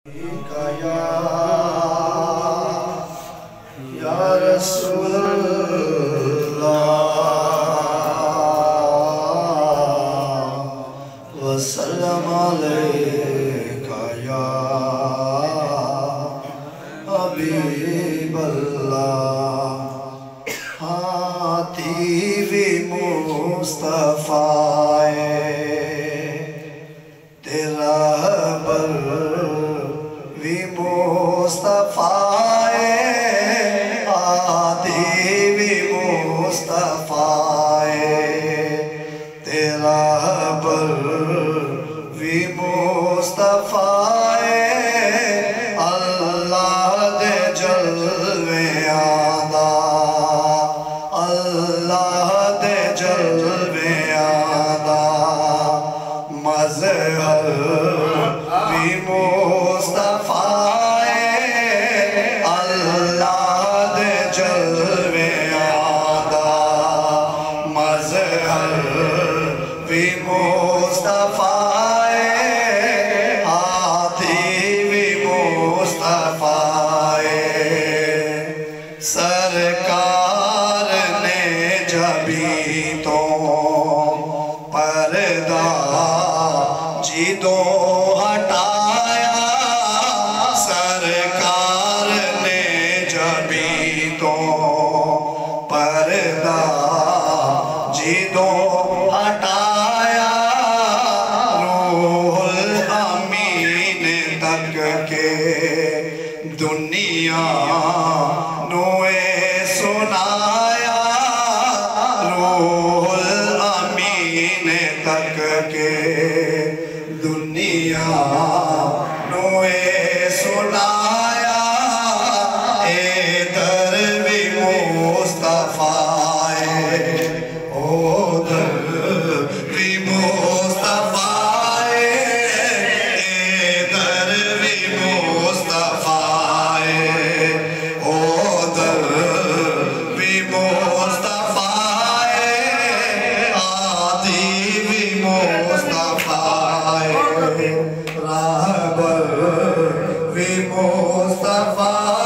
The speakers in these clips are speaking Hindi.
या रसूलल्लाह वसल्लम अलैका या हबीबल्लाह। हाथी मुस्तफ़ाए तेरा भी मुस्तफ़ाए आदि भी मुस्तफ़ाए तेरा बर भी मुस्तफ़ाए अल्लाह दे जलवे आदा अल्लाह दे जलवे आदा मज़हर भी मुस्तफ़ाए अल्लाह दे जलवे आदा मज़हर भी मुस्तफ़ाए हाथी भी मुस्तफ़ाए। सरकार ने जबी तो पर्दा जिदो हटाया सरकार ने जबी तो पर्दा जिदो हटाया रूहुल अमीन तक के दुनिया नोए सुनाया रूहुल अमीन तक के दुनिया नोए सुनाया इधर भी मुस्तफ़ाए उधर भी मुस्तफ़ाए इधर भी मुस्तफ़ाए उधर भी मुस्तफ़ाए आदि भी मुस्तफ़ाए राहबर भी मुस्तफ़ाए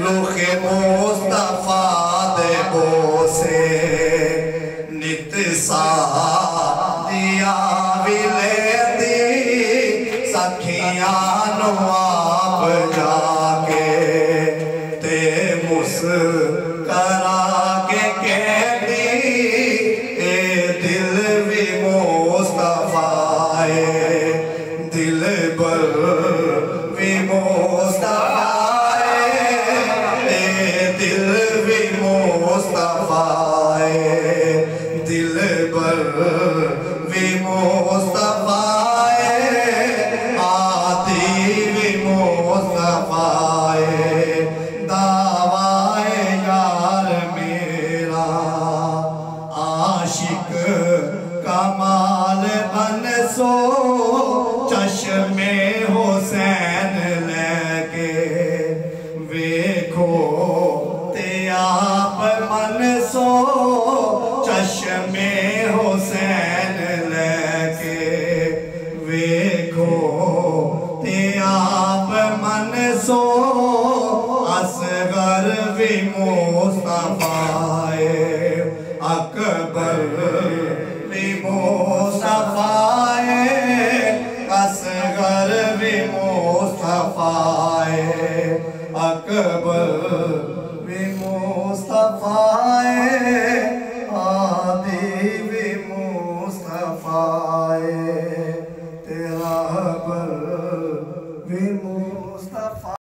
रुखे मुस्तफ़ा दे बोसे नित सा दिया विलेती सखियां नो आप जाके ते मुस्करा के कहती ए दिल भी मुस्तफ़ाए दिल बर भी मुस्तफ़ाए ए दिल भी मुस्तफ़ाए दिल बर भी मुस्तफ़ाए आदि भी मुस्तफ़ाए दावाए यार मेरा आशिक कमाल बन सो चश्मे हुसैन लेके वेखो ते आप मन सो चश्मे हुसैन लेके वेखो ते आप मन सो असगर भी मुस्तफ़ाए अकबर भी मुस्तफ़ाए असगर भी मुस्तफ़ाए अकबर भी मुस्तफ़ाए